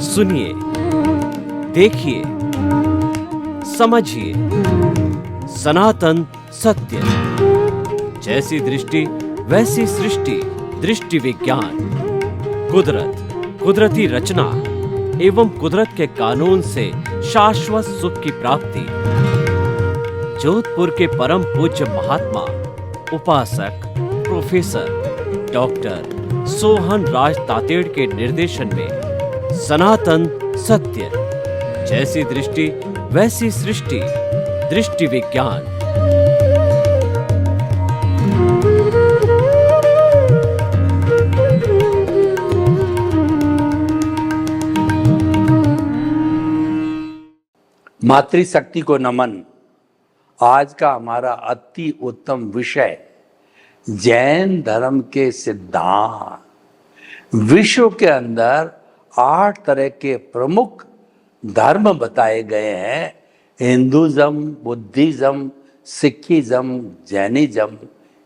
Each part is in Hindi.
सुनिए, देखिए, समझिए सनातन सत्य। जैसी दृष्टि वैसी सृष्टि, दृष्टि विज्ञान। कुदरत, कुदरती रचना एवं कुदरत के कानून से शाश्वत सुख की प्राप्ति। जोधपुर के परम पूज्य महात्मा उपासक प्रोफेसर डॉक्टर सोहन राज तातेड़ के निर्देशन में सनातन सत्य। जैसी दृष्टि वैसी सृष्टि, दृष्टि विज्ञान। मातृशक्ति को नमन। आज का हमारा अति उत्तम विषय जैन धर्म के सिद्धांत। विश्व के अंदर 8 तरह के प्रमुख धर्म बताए गए हैं। हिंदुज़म, बुद्धिज़्म, सिखिज़्म, जैनिज़्म,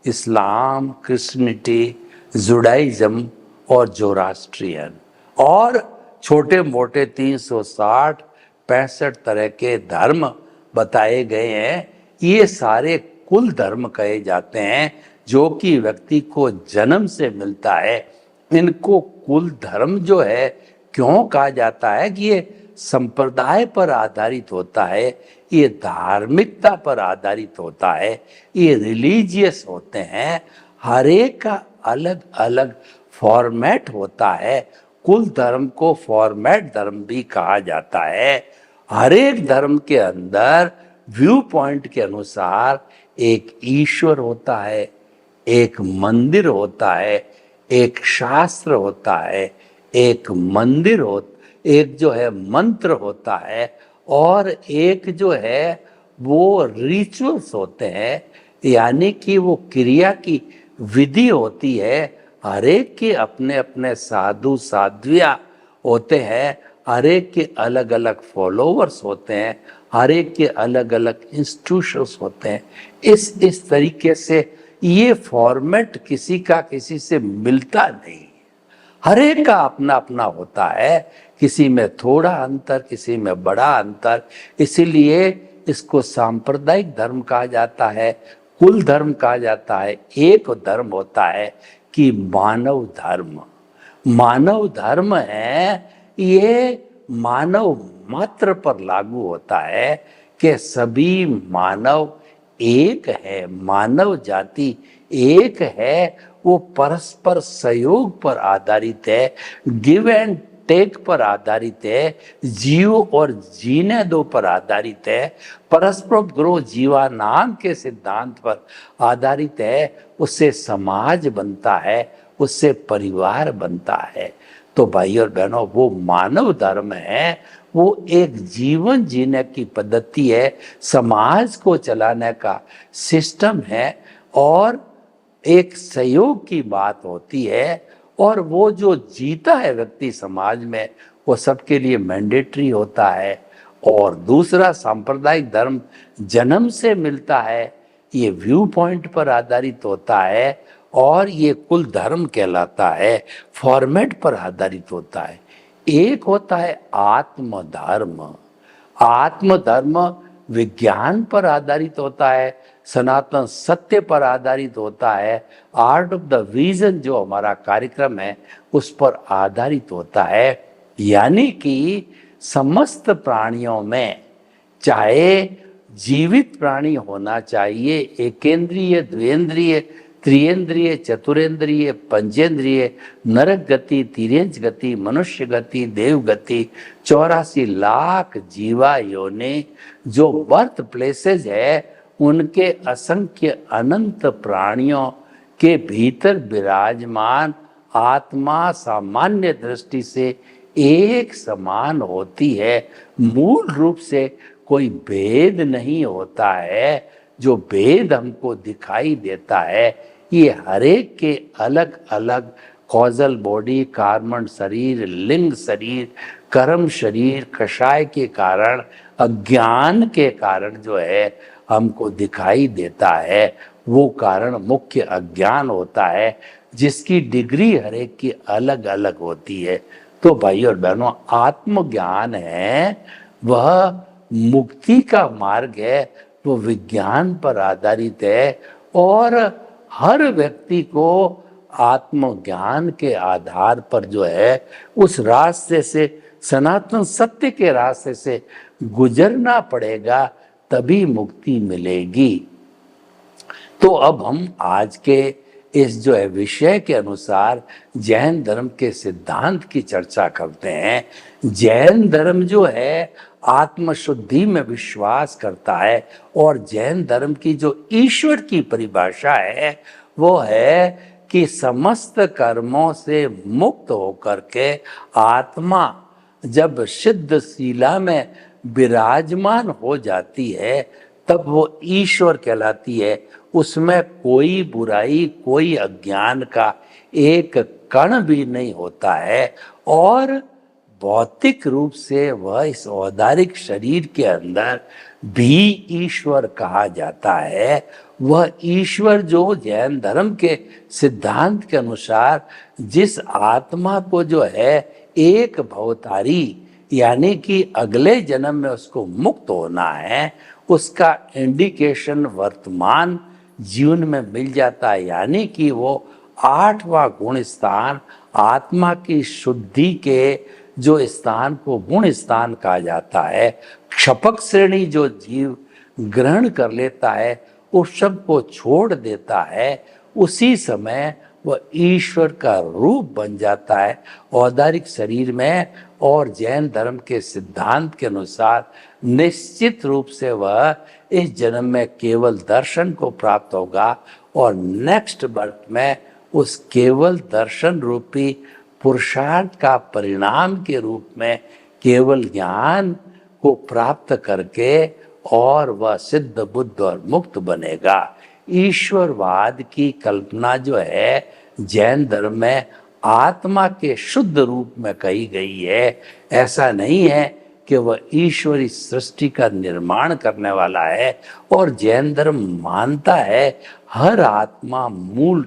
इस्लाम, क्रिश्चियनिटी, जुडाइज़्म और जोरास्ट्रियन। और छोटे मोटे 360-65 तरह के धर्म बताए गए हैं। ये सारे कुल धर्म कहे जाते हैं जो कि व्यक्ति को जन्म से मिलता है। इनको कुल धर्म जो है क्यों कहा जाता है कि ये संप्रदाय पर आधारित होता है, ये धार्मिकता पर आधारित होता है, ये रिलीजियस होते हैं। हर एक का अलग अलग फॉर्मेट होता है। कुल धर्म को फॉर्मेट धर्म भी कहा जाता है। हर एक धर्म के अंदर व्यू पॉइंट के अनुसार एक ईश्वर होता है, एक मंदिर होता है, एक शास्त्र होता है, एक मंदिर एक जो है मंत्र होता है, और एक जो है वो रिचुअल्स होते हैं, यानी कि वो क्रिया की विधि होती है। हर एक के अपने अपने साधु साध्विया होते हैं, हर एक के अलग अलग फॉलोवर्स होते हैं, हर एक के अलग अलग इंस्टीट्यूशंस होते हैं। इस तरीके से ये फॉर्मेट किसी का किसी से मिलता नहीं। हर एक का अपना अपना होता है, किसी में थोड़ा अंतर, किसी में बड़ा अंतर। इसीलिए इसको सांप्रदायिक धर्म कहा जाता है, कुल धर्म कहा जाता है। एक धर्म होता है कि मानव धर्म। मानव धर्म है, ये मानव मात्र पर लागू होता है कि सभी मानव एक है, मानव जाति एक है। वो परस्पर सहयोग पर आधारित है, गिव एंड टेक पर आधारित है, जियो और जीने दो पर आधारित है, परस्पर ग्रोह जीवानाम के सिद्धांत पर आधारित है। उससे समाज बनता है, उससे परिवार बनता है। तो भाई और बहनों, वो मानव धर्म है, वो एक जीवन जीने की पद्धति है, समाज को चलाने का सिस्टम है, और एक सहयोग की बात होती है। और वो जो जीता है व्यक्ति समाज में, वो सबके लिए मैंडेटरी होता है। और दूसरा सांप्रदायिक धर्म जन्म से मिलता है, ये व्यू पॉइंट पर आधारित होता है, और ये कुल धर्म कहलाता है, फॉर्मेट पर आधारित होता है। एक होता है आत्मधर्म। आत्मधर्म विज्ञान पर आधारित होता है, सनातन सत्य पर आधारित होता है। आर्ट ऑफ द विजन जो हमारा कार्यक्रम है उस पर आधारित होता है। यानी कि समस्त प्राणियों में, चाहे जीवित प्राणी होना चाहिए, एकेंद्रिय, द्विेंद्रिय, त्रिएंद्रिय, चतुरेंद्रिय, पंचेंद्रिय, नरक गति, तिर्यंच गति, मनुष्य गति, देव गति, 84 लाख जीवा योनि जो बर्थ प्लेसेस है, उनके असंख्य अनंत प्राणियों के भीतर विराजमान आत्मा सामान्य दृष्टि से एक समान होती है। मूल रूप से कोई भेद नहीं होता है। जो भेद हमको दिखाई देता है, ये हरेक के अलग अलग कॉजल बॉडी, कार्बन शरीर, लिंग शरीर, कर्म शरीर, कषाय के कारण, अज्ञान के कारण जो है हमको दिखाई देता है। वो कारण मुख्य अज्ञान होता है, जिसकी डिग्री हरेक की अलग अलग होती है। तो भाई और बहनों, आत्मज्ञान है वह मुक्ति का मार्ग है, वो विज्ञान पर आधारित है और हर व्यक्ति को आत्मज्ञान के आधार पर जो है उस रास्ते से, सनातन सत्य के रास्ते से गुजरना पड़ेगा, तभी मुक्ति मिलेगी। तो अब हम आज के इस जो है विषय के अनुसार जैन धर्म के सिद्धांत की चर्चा करते हैं। जैन धर्म जो है आत्मशुद्धि में विश्वास करता है और जैन धर्म की जो ईश्वर की परिभाषा है वो है कि समस्त कर्मों से मुक्त होकर के आत्मा जब सिद्ध शिला में विराजमान हो जाती है तब वो ईश्वर कहलाती है। उसमें कोई बुराई, कोई अज्ञान का एक कण भी नहीं होता है और भौतिक रूप से वह इस औदारिक शरीर के अंदर भी ईश्वर कहा जाता है। वह ईश्वर जो जैन धर्म के सिद्धांत के अनुसार जिस आत्मा को जो है एक भवतारी यानी कि अगले जन्म में उसको मुक्त होना है, उसका इंडिकेशन वर्तमान जीवन में मिल जाता है। यानी कि वो 8वां गुण स्थान, आत्मा की शुद्धि के जो स्थान को गुण स्थान कहा जाता है, क्षपक श्रेणी जो जीव ग्रहण कर लेता है, उस सब को छोड़ देता है, उसी समय वह ईश्वर का रूप बन जाता है औदारिक शरीर में। और जैन धर्म के सिद्धांत के अनुसार निश्चित रूप से वह इस जन्म में केवल दर्शन को प्राप्त होगा और नेक्स्ट बर्थ में उस केवल दर्शन रूपी पुरुषार्थ का परिणाम के रूप में केवल ज्ञान को प्राप्त करके और वह सिद्ध बुद्ध और मुक्त बनेगा। ईश्वरवाद की कल्पना जो है जैन धर्म में आत्मा के शुद्ध रूप में कही गई है। ऐसा नहीं है कि वह ईश्वरी सृष्टि का निर्माण करने वाला है। और जैन धर्म मानता है हर आत्मा मूल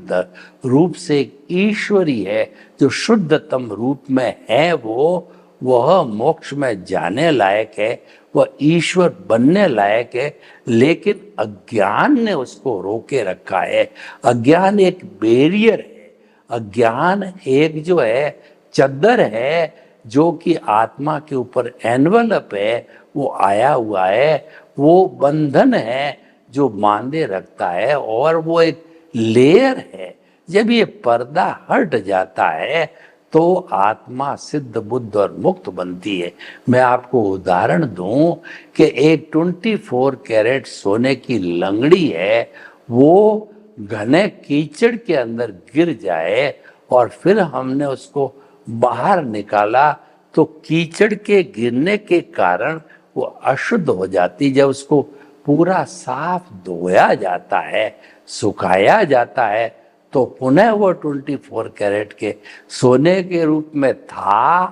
रूप से ईश्वरी है, जो शुद्धतम रूप में है वह मोक्ष में जाने लायक है, वह ईश्वर बनने लायक है, लेकिन अज्ञान ने उसको रोके रखा है। अज्ञान एक बैरियर है, अज्ञान एक जो है चद्दर है जो कि आत्मा के ऊपर एनवलप है, वो आया हुआ है, वो बंधन है जो बांधे रखता है और वो एक लेयर है। जब ये पर्दा हट जाता है तो आत्मा सिद्ध बुद्ध और मुक्त बनती है। मैं आपको उदाहरण दूं कि एक 24 कैरेट सोने की लंगड़ी है, वो घने कीचड़ के अंदर गिर जाए और फिर हमने उसको बाहर निकाला तो कीचड़ के गिरने के कारण वो अशुद्ध हो जाती। जब उसको पूरा साफ धोया जाता है, सुखाया जाता है, तो पुनः वो 24 कैरेट के सोने के रूप में था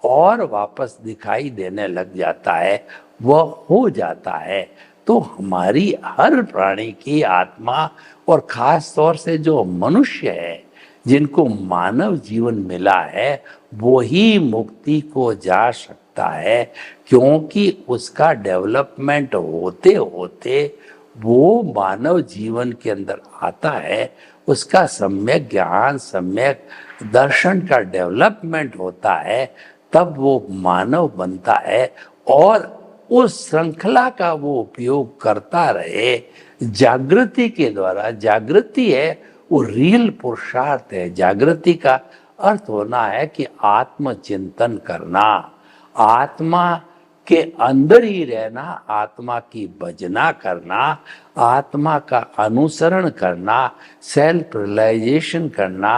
और वापस दिखाई देने लग जाता है, वह हो जाता है। तो हमारी हर प्राणी की आत्मा और खास तौर से जो मनुष्य है, जिनको मानव जीवन मिला है, वो ही मुक्ति को जा सकता है, क्योंकि उसका डेवलपमेंट होते होते वो मानव जीवन के अंदर आता है, उसका सम्यक ज्ञान, सम्यक दर्शन का डेवलपमेंट होता है, तब वो मानव बनता है और उस श्रृंखला का वो उपयोग करता रहे जागृति के द्वारा। जागृति है वो रियल पुरुषार्थ है। जागृति का अर्थ होना है कि आत्मचिंतन करना, आत्मा के अंदर ही रहना, आत्मा की भजना करना, आत्मा का अनुसरण करना, सेल्फ रियलाइजेशन करना,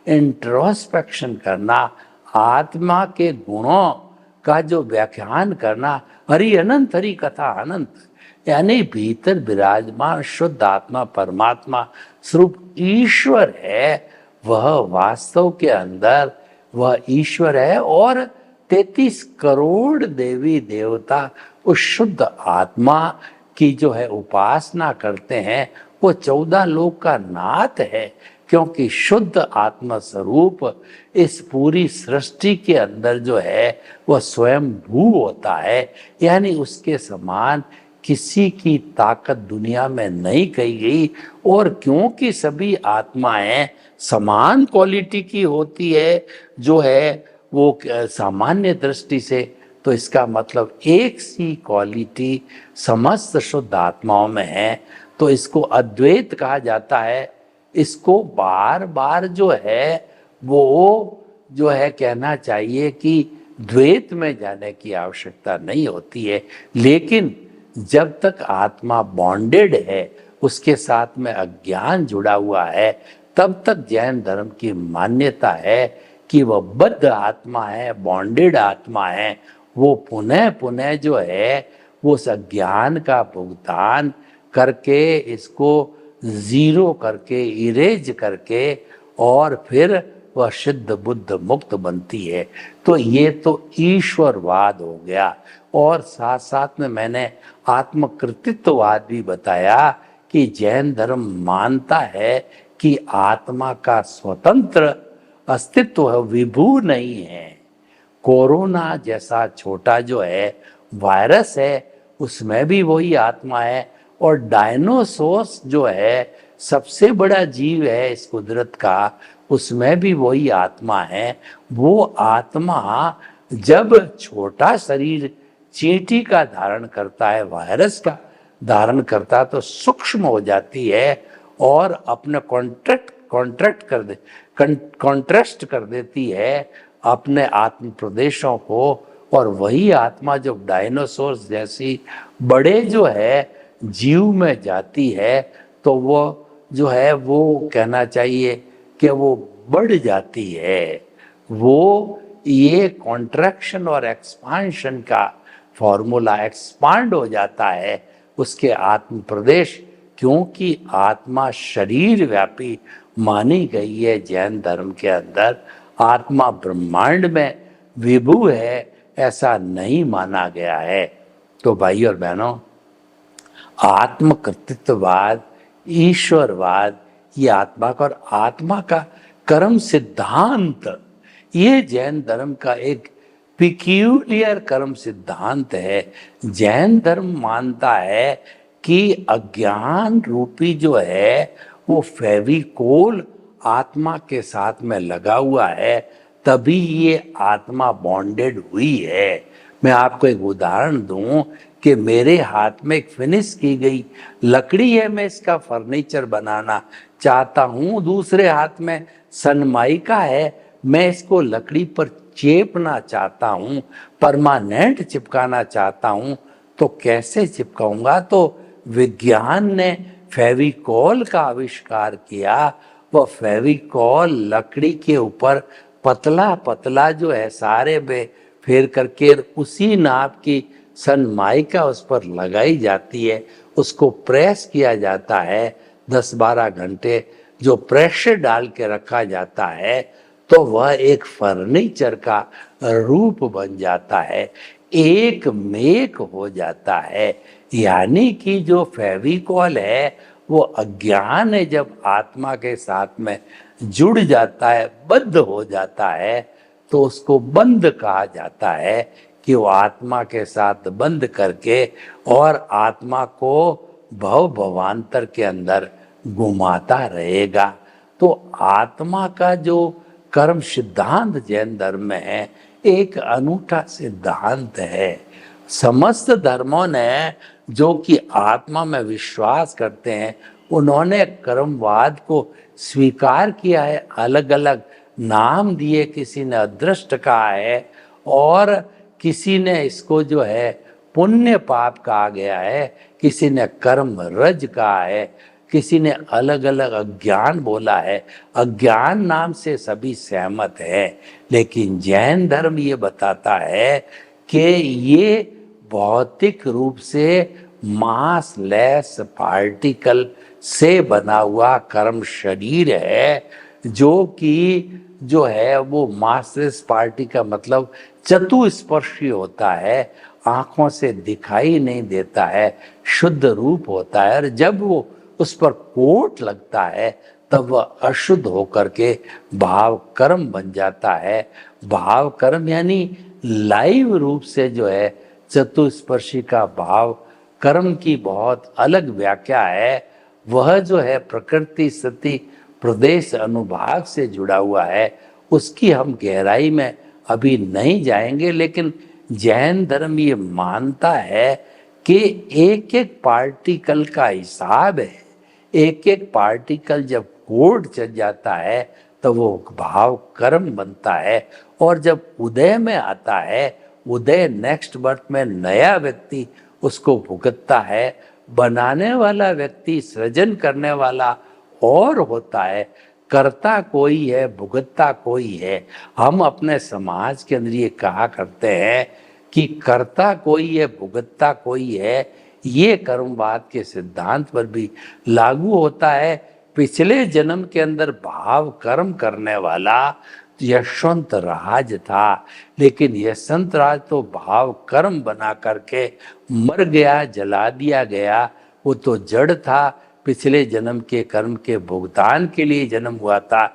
इंट्रोस्पेक्शन करना, आत्मा के गुणों का जो व्याख्यान करना। हरि अनंत, हरि कथा अनंत, यानी भीतर विराजमान शुद्ध आत्मा परमात्मा स्वरूप ईश्वर है, वह वास्तव के अंदर वह ईश्वर है और 33 करोड़ देवी देवता उस शुद्ध आत्मा की जो है उपासना करते हैं। वो 14 लोक का नाथ है, क्योंकि शुद्ध आत्मा स्वरूप इस पूरी सृष्टि के अंदर जो है वह स्वयं भू होता है, यानी उसके समान किसी की ताकत दुनिया में नहीं कही गई। और क्योंकि सभी आत्माएं समान क्वालिटी की होती है जो है वो सामान्य दृष्टि से, तो इसका मतलब एक सी क्वालिटी समस्त शुद्ध आत्माओं में है, तो इसको अद्वैत कहा जाता है। इसको बार बार जो है वो जो है कहना चाहिए कि द्वैत में जाने की आवश्यकता नहीं होती है, लेकिन जब तक आत्मा बॉन्डेड है, उसके साथ में अज्ञान जुड़ा हुआ है, तब तक जैन धर्म की मान्यता है कि वह बद्ध आत्मा है, बॉन्डेड आत्मा है। वो पुनः पुनः जो है वो उस अज्ञान का भुगतान करके, इसको जीरो करके, इरेज करके, और फिर वह सिद्ध बुद्ध मुक्त बनती है। तो ये तो ईश्वरवाद हो गया। और साथ साथ में मैंने आत्मकृतित्ववाद भी बताया कि जैन धर्म मानता है कि आत्मा का स्वतंत्र अस्तित्व विभू नहीं है। कोरोना जैसा छोटा जो है वायरस है, उसमें भी वही आत्मा है। और डायनासोर्स जो है सबसे बड़ा जीव है इस कुदरत का, उसमें भी वही आत्मा है। वो आत्मा जब छोटा शरीर चींटी का धारण करता है, वायरस का धारण करता है, तो सूक्ष्म हो जाती है और अपने कॉन्ट्रास्ट कर देती है अपने आत्म प्रदेशों को। और वही आत्मा जब डायनासोर्स जैसी बड़े जो है जीव में जाती है, तो वो जो है वो कहना चाहिए कि वो बढ़ जाती है। वो ये कॉन्ट्रैक्शन और एक्सपांशन का फॉर्मूला, एक्सपांड हो जाता है उसके आत्म प्रदेश, क्योंकि आत्मा शरीर व्यापी मानी गई है जैन धर्म के अंदर। आत्मा ब्रह्मांड में विभू है ऐसा नहीं माना गया है। तो भाई और बहनों, आत्मकृतित्ववाद, ईश्वरवाद, ये आत्मा का और आत्मा का कर्म सिद्धांत, ये जैन धर्म का एक पिक्यूलियर कर्म सिद्धांत है। जैन धर्म मानता है कि अज्ञान रूपी जो है वो फेविकोल आत्मा के साथ में लगा हुआ है, तभी ये आत्मा बॉन्डेड हुई है। मैं आपको एक उदाहरण दूं कि मेरे हाथ में एक फिनिश की गई लकड़ी है, मैं इसका फर्नीचर बनाना चाहता हूं। दूसरे हाथ में सनमाइका है, मैं इसको लकड़ी पर चेपना चाहता हूं, परमानेंट चिपकाना चाहता हूं। तो कैसे चिपकाऊंगा? तो विज्ञान ने फेविकॉल का आविष्कार किया। वह फेविकॉल लकड़ी के ऊपर पतला पतला जो है सारे में फेर करके उसी नाप की सनमाइका उस पर लगाई जाती है, उसको प्रेस किया जाता है 10-12 घंटे, जो प्रेशर डाल के रखा जाता है, तो वह एक फर्नीचर का रूप बन जाता है, एक मेक हो जाता है। यानी कि जो फेविकॉल है वो अज्ञान है, जब आत्मा के साथ में जुड़ जाता है, बद्ध हो जाता है, तो उसको बंद कहा जाता है कि वो आत्मा के साथ बंद करके और आत्मा को भव भवांतर के अंदर घुमाता रहेगा। तो आत्मा का जो कर्म सिद्धांत जैन धर्म में है, एक अनूठा सिद्धांत है। समस्त धर्मों ने जो कि आत्मा में विश्वास करते हैं, उन्होंने कर्मवाद को स्वीकार किया है, अलग अलग नाम दिए। किसी ने अदृष्ट कहा है और किसी ने इसको जो है पुण्य पाप कहा गया है, किसी ने कर्म रज कहा है, किसी ने अलग अलग अज्ञान बोला है। अज्ञान नाम से सभी सहमत है, लेकिन जैन धर्म ये बताता है कि ये भौतिक रूप से मास लेस पार्टिकल से बना हुआ कर्म शरीर है, जो कि जो है वो मासलेस पार्टिकल मतलब चतुस्पर्शी होता है, आंखों से दिखाई नहीं देता है, शुद्ध रूप होता है। और जब वो उस पर कोट लगता है तब वह अशुद्ध होकर के भाव कर्म बन जाता है। भाव कर्म यानी लाइव रूप से जो है चतुस्पर्शी का भाव कर्म की बहुत अलग व्याख्या है। वह जो है प्रकृति सति प्रदेश अनुभाग से जुड़ा हुआ है। उसकी हम गहराई में अभी नहीं जाएंगे, लेकिन जैन धर्म ये मानता है कि एक एक पार्टिकल का हिसाब है। एक एक पार्टिकल जब कोड चल जाता है तो वो भाव कर्म बनता है, और जब उदय में आता है, उदय नेक्स्ट बर्थ में नया व्यक्ति उसको भुगतता है। बनाने वाला व्यक्ति, सृजन करने वाला और होता है, करता कोई है, भुगतता कोई है। हम अपने समाज के अंदर ये कहा करते हैं कि करता कोई है, भुगतता कोई है। ये कर्मवाद के सिद्धांत पर भी लागू होता है। पिछले जन्म के अंदर भाव कर्म करने वाला यशवंत राज था, लेकिन यशवंत राज तो भाव कर्म बना करके मर गया, जला दिया गया। वो तो जड़ था, पिछले जन्म के कर्म के भुगतान के लिए जन्म हुआ था।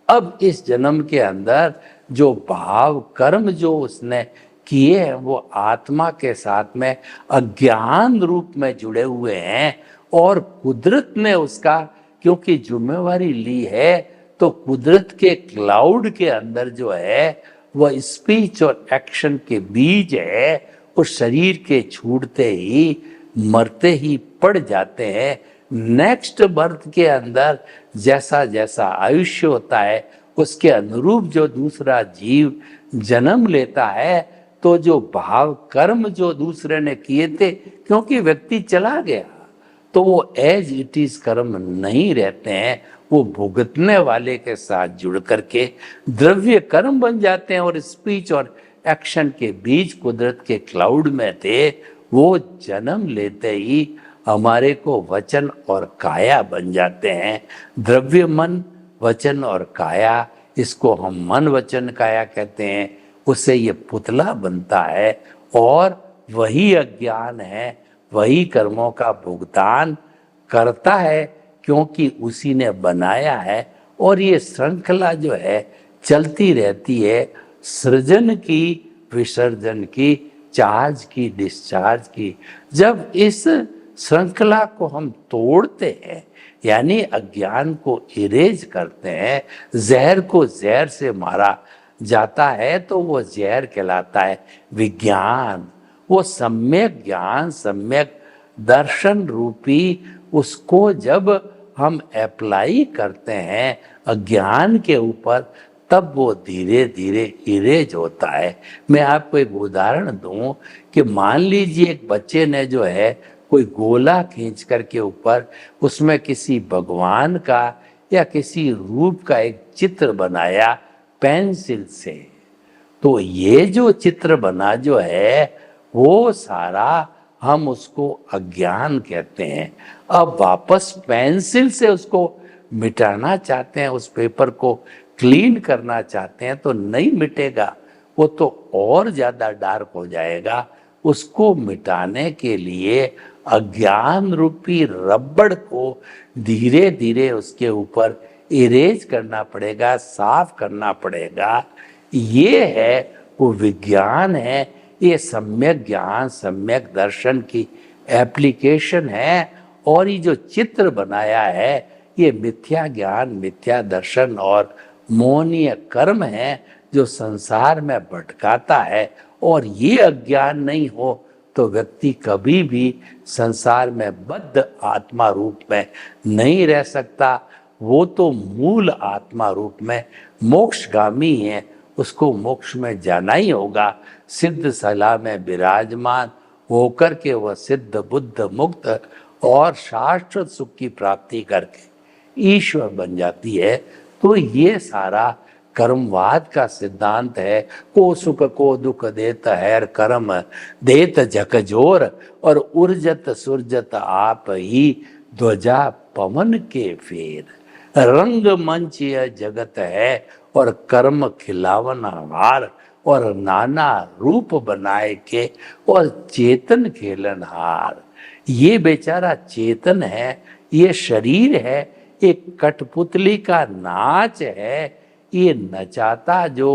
अब इस जन्म के अंदर जो भाव कर्म जो उसने किए हैं वो आत्मा के साथ में अज्ञान रूप में जुड़े हुए हैं, और कुदरत ने उसका क्योंकि जिम्मेवारी ली है, तो कुदरत के क्लाउड के अंदर जो है वह स्पीच और एक्शन के बीज है। उस शरीर के छूटते ही, मरते ही पड़ जाते हैं। नेक्स्ट बर्थ के अंदर जैसा जैसा आयुष्य होता है उसके अनुरूप जो दूसरा जीव जन्म लेता है, तो जो भाव कर्म जो दूसरे ने किए थे, क्योंकि व्यक्ति चला गया तो वो एज इट इज कर्म नहीं रहते हैं, वो भुगतने वाले के साथ जुड़ करके द्रव्य कर्म बन जाते हैं। और स्पीच और एक्शन के बीच कुदरत के क्लाउड में थे, वो जन्म लेते ही हमारे को वचन और काया बन जाते हैं। द्रव्य मन, वचन और काया, इसको हम मन वचन काया कहते हैं। उससे ये पुतला बनता है, और वही अज्ञान है, वही कर्मों का भुगतान करता है, क्योंकि उसी ने बनाया है। और ये श्रृंखला जो है चलती रहती है, सृजन की, विसर्जन की, चार्ज की, डिस्चार्ज की। जब इस श्रृंखला को हम तोड़ते हैं, यानी अज्ञान को इरेज करते हैं, जहर को जहर से मारा जाता है, तो वो जहर कहलाता है विज्ञान। वो सम्यक ज्ञान, सम्यक दर्शन रूपी, उसको जब हम अप्लाई करते हैं अज्ञान के ऊपर, तब वो धीरे धीरे इरेज होता है। मैं आपको एक उदाहरण दूं कि मान लीजिए एक बच्चे ने जो है कोई गोला खींच करके ऊपर उसमें किसी भगवान का या किसी रूप का एक चित्र बनाया पेंसिल से, तो ये जो चित्र बना जो है वो सारा हम उसको अज्ञान कहते हैं। अब वापस पेंसिल से उसको मिटाना चाहते हैं, उस पेपर को क्लीन करना चाहते हैं, तो नहीं मिटेगा, वो तो और ज्यादा डार्क हो जाएगा। उसको मिटाने के लिए अज्ञान रूपी रबड़ को धीरे धीरे उसके ऊपर इरेज करना पड़ेगा, साफ करना पड़ेगा। ये है वो विज्ञान है, ये सम्यक ज्ञान, सम्यक दर्शन की एप्लीकेशन है। और ये जो चित्र बनाया है ये मिथ्या ज्ञान, मिथ्या दर्शन और मोहनीय कर्म है जो संसार में भटकाता है। और ये अज्ञान नहीं हो तो व्यक्ति कभी भी संसार में बद्ध आत्मा रूप में नहीं रह सकता। वो तो मूल आत्मा रूप में मोक्षगामी है, उसको मोक्ष में जाना ही होगा। सिद्ध सला में विराजमान होकर के वह सिद्ध बुद्ध मुक्त और शाश्वत सुख की प्राप्ति करके ईश्वर बन जाती है। तो ये सारा कर्मवाद का सिद्धांत है। को सुख को दुख देत हैर कर्म देत झकझोर, और उर्जत सुरजत आप ही ध्वजा पवन के फेर। रंग मंच यह जगत है और कर्म खिलावन हार, और नाना रूप बनाए के और चेतन खेलन हार। ये बेचारा चेतन है, ये शरीर है, एक कठपुतली का नाच है। ये नचाता जो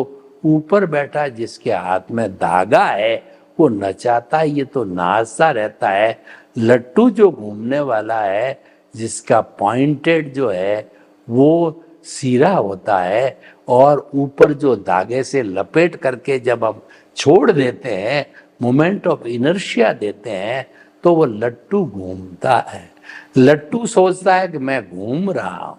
ऊपर बैठा जिसके हाथ में धागा है वो नचाता, ये तो नाचता रहता है। लट्टू जो घूमने वाला है जिसका पॉइंटेड जो है वो सिरा होता है और ऊपर जो धागे से लपेट करके जब हम छोड़ देते हैं, मोमेंट ऑफ इनर्शिया देते हैं, तो वो लट्टू घूमता है। लट्टू सोचता है कि मैं घूम रहा हूं,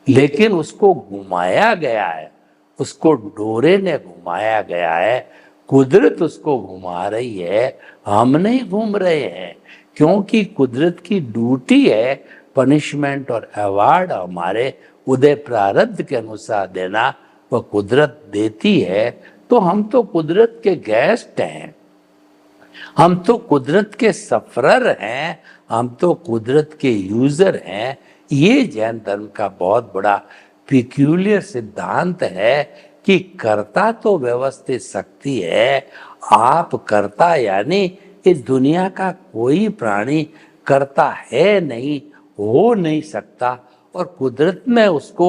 लेकिन उसको घुमाया गया है, उसको डोरे ने घुमाया गया है, कुदरत उसको घुमा रही है, हम नहीं घूम रहे हैं। क्योंकि कुदरत की ड्यूटी है पनिशमेंट और अवार्ड हमारे उदय प्रारब्ध के अनुसार देना, वह कुदरत देती है। तो हम तो कुदरत के गेस्ट हैं, हम तो कुदरत के सफरर हैं, हम तो कुदरत के यूजर हैं। ये जैन धर्म का बहुत बड़ा पिक्यूलियर सिद्धांत है कि कर्ता तो व्यवस्थित शक्ति है, आप कर्ता, यानी इस दुनिया का कोई प्राणी कर्ता है नहीं, हो नहीं सकता। और कुदरत में उसको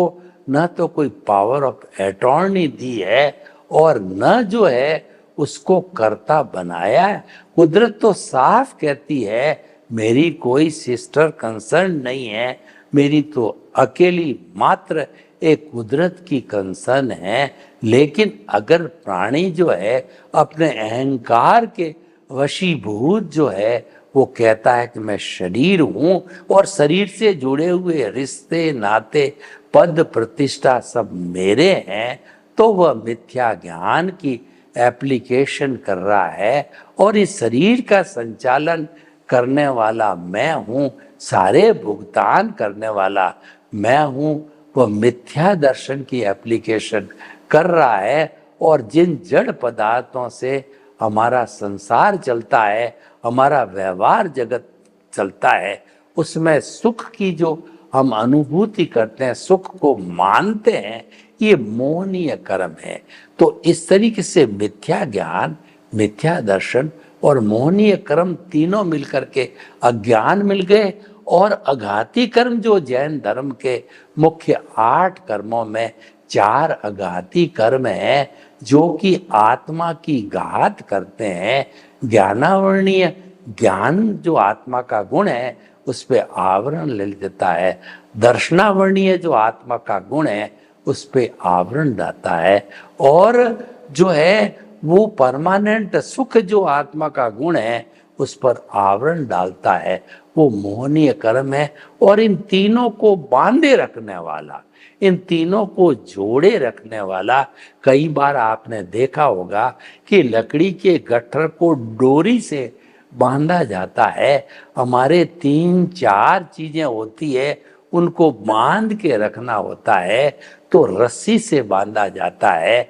न तो कोई पावर ऑफ अटॉर्नी दी है और न जो है उसको कर्ता बनाया है। कुदरत तो साफ कहती है मेरी कोई सिस्टर कंसर्न नहीं है, मेरी तो अकेली मात्र एक कुदरत की कंसर्न है। लेकिन अगर प्राणी जो है अपने अहंकार के वशीभूत जो है वो कहता है कि मैं शरीर हूं और शरीर से जुड़े हुए रिश्ते नाते पद प्रतिष्ठा सब मेरे हैं, तो वह मिथ्या ज्ञान की एप्लीकेशन कर रहा है और इस शरीर का संचालन करने वाला मैं हूँ, सारे भुगतान करने वाला मैं हूँ, वह मिथ्या दर्शन की एप्लीकेशन कर रहा है। और जिन जड़ पदार्थों से हमारा संसार चलता है, हमारा व्यवहार जगत चलता है, उसमें सुख की जो हम अनुभूति करते हैं, सुख को मानते हैं, ये मोहनीय कर्म है। तो इस तरीके से मिथ्या ज्ञान, मिथ्या दर्शन और मोहनीय कर्म तीनों मिलकर के अज्ञान मिल गए। और अघाती कर्म जो जैन धर्म के मुख्य 8 कर्मों में 4 अघाती कर्म हैं जो कि आत्मा की घात करते हैं। ज्ञानावरणीय ज्ञान जो आत्मा का गुण है उस पे आवरण ले देता है, दर्शनावरणीय जो आत्मा का गुण है उस पे आवरण डालता है, और जो है वो परमानेंट सुख जो आत्मा का गुण है उस पर आवरण डालता है, वो मोहनीय कर्म है। और इन तीनों को बांधे रखने वाला, इन तीनों को जोड़े रखने वाला, कई बार आपने देखा होगा कि लकड़ी के गट्ठर को डोरी से बांधा जाता है। हमारे 3-4 चीजें होती है, उनको बांध के रखना होता है, तो रस्सी से बांधा जाता है,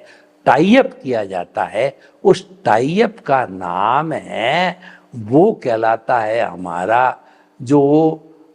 टाइअप किया जाता है। उस टाइअप का नाम है, वो कहलाता है हमारा जो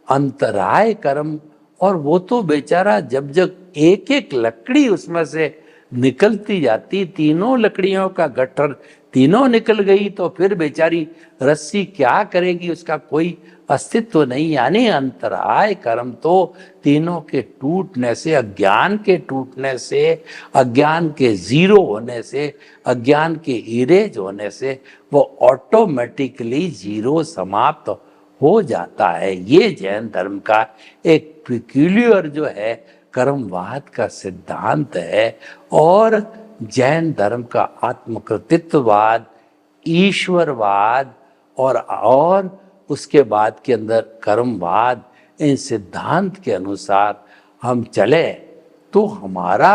अंतराय कर्म। और वो तो बेचारा जब जब एक एक लकड़ी उसमें से निकलती जाती, तीनों लकड़ियों का गट्ठर तीनों निकल गई, तो फिर बेचारी रस्सी क्या करेगी, उसका कोई अस्तित्व नहीं। यानी अंतराय कर्म तो तीनों के टूटने से, अज्ञान के टूटने से, अज्ञान के जीरो होने से, अज्ञान के इरेज होने से वो ऑटोमेटिकली जीरो समाप्त हो जाता है। ये जैन धर्म का एक पिक्यूलियर जो है कर्मवाद का सिद्धांत है। और जैन धर्म का आत्मकृतित्ववाद, ईश्वरवाद और उसके बाद के अंदर कर्मवाद, इन सिद्धांत के अनुसार हम चले तो हमारा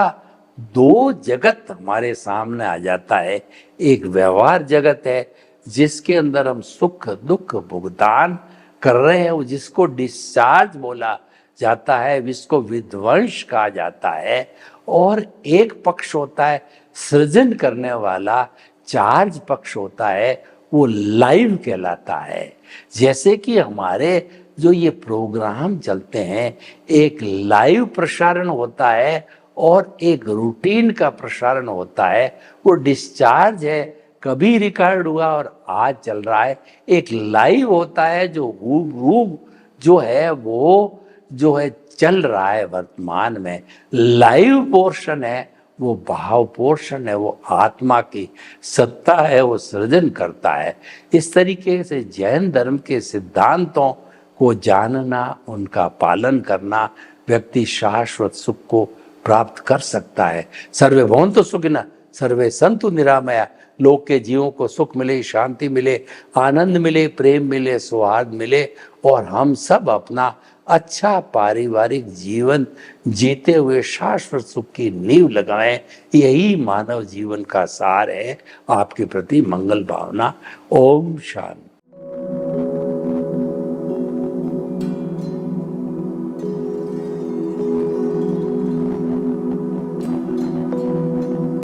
2 जगत हमारे सामने आ जाता है। एक व्यवहार जगत है जिसके अंदर हम सुख दुख भुगतान कर रहे हैं, जिसको डिस्चार्ज बोला जाता है, जिसको विध्वंस कहा जाता है। और एक पक्ष होता है सृजन करने वाला, चार्ज पक्ष होता है, वो लाइव कहलाता है। जैसे कि हमारे जो ये प्रोग्राम चलते हैं, एक लाइव प्रसारण होता है और एक रूटीन का प्रसारण होता है। वो डिस्चार्ज है, कभी रिकॉर्ड हुआ और आज चल रहा है। एक लाइव होता है जो हूबहू जो है वो जो है चल रहा है वर्तमान में, लाइव पोर्शन है, वो भाव पोर्शन है, वो आत्मा की सत्ता है, वो सृजन करता है। इस तरीके से जैन धर्म के सिद्धांतों को जानना, उनका पालन करना, व्यक्ति शाश्वत सुख को प्राप्त कर सकता है। सर्वे भवन्तु सुखिनः, सर्वे सन्तु निरामया। लोक के जीवों को सुख मिले, शांति मिले, आनंद मिले, प्रेम मिले, सौहार्द मिले और हम सब अपना अच्छा पारिवारिक जीवन जीते हुए शाश्वत सुख की नींव लगाएं। यही मानव जीवन का सार है। आपके प्रति मंगल भावना। ओम शांति।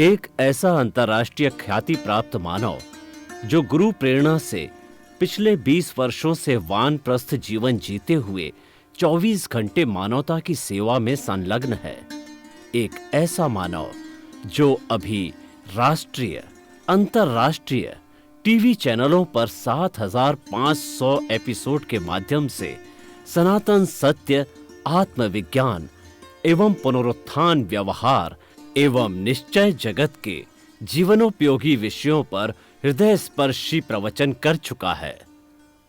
एक ऐसा अंतर्राष्ट्रीय ख्याति प्राप्त मानव जो गुरु प्रेरणा से पिछले 20 वर्षों से वानप्रस्थ जीवन जीते हुए 24 घंटे मानवता की सेवा में संलग्न है। एक ऐसा मानव जो अभी राष्ट्रीय, अंतर्राष्ट्रीय टीवी चैनलों पर 7,500 एपिसोड के माध्यम से सनातन सत्य, आत्मविज्ञान एवं पुनरुत्थान व्यवहार एवं निश्चय जगत के जीवनोपयोगी विषयों पर हृदय स्पर्शी प्रवचन कर चुका है।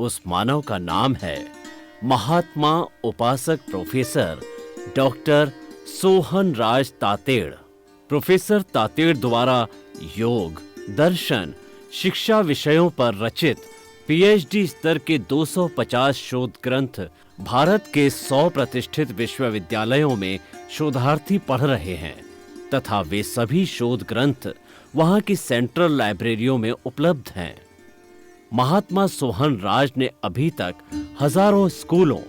उस मानव का नाम है महात्मा उपासक प्रोफेसर डॉक्टर सोहन राज तातेड़। प्रोफेसर तातेड़ द्वारा योग, दर्शन, शिक्षा विषयों पर रचित पीएचडी स्तर के 250 शोध ग्रंथ भारत के 100 प्रतिष्ठित विश्वविद्यालयों में शोधार्थी पढ़ रहे हैं तथा वे सभी शोध ग्रंथ वहां की सेंट्रल लाइब्रेरियों में उपलब्ध हैं। महात्मा सोहन राज ने अभी तक हजारों स्कूलों,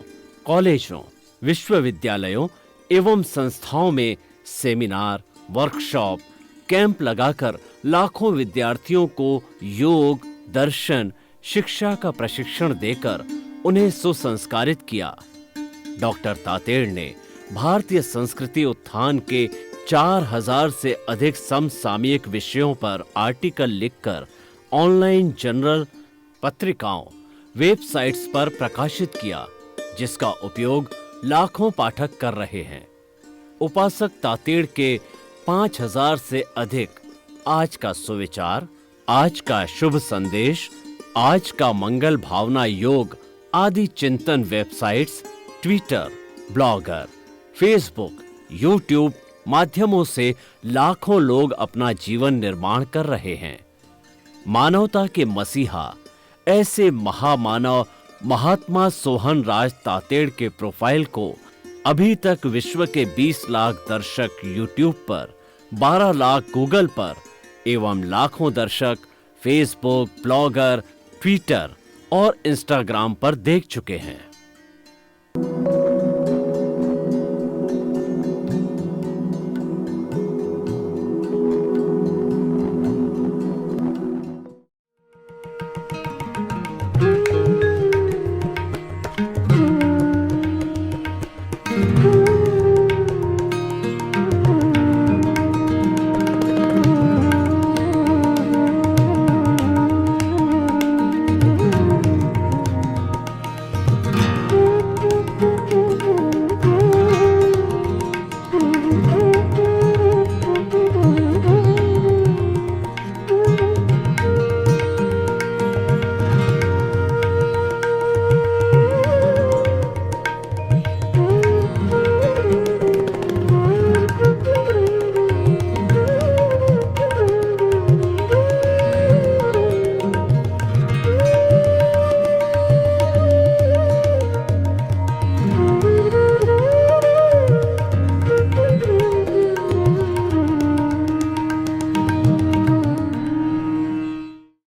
कॉलेजों, विश्वविद्यालयों एवं संस्थाओं में सेमिनार, वर्कशॉप, कैंप लगाकर लाखों विद्यार्थियों को योग, दर्शन, शिक्षा का प्रशिक्षण देकर उन्हें सुसंस्कारित किया। डॉक्टर तातेड़ ने भारतीय संस्कृति उत्थान के 4000 से अधिक समसामयिक विषयों पर आर्टिकल लिखकर ऑनलाइन जर्नल, पत्रिकाओं, वेबसाइट्स पर प्रकाशित किया, जिसका उपयोग लाखों पाठक कर रहे हैं। उपासक तातेड़ के 5000 से अधिक आज का सुविचार, आज का शुभ संदेश, आज का मंगल भावना योग आदि चिंतन websites, Twitter, blogger, Facebook, YouTube माध्यमों से लाखों लोग अपना जीवन निर्माण कर रहे हैं। मानवता के मसीहा ऐसे महामानव महात्मा सोहन राज तातेड़ के प्रोफाइल को अभी तक विश्व के 20 लाख दर्शक यूट्यूब पर, 12 लाख गूगल पर एवं लाखों दर्शक फेसबुक, ब्लॉगर, ट्विटर और इंस्टाग्राम पर देख चुके हैं।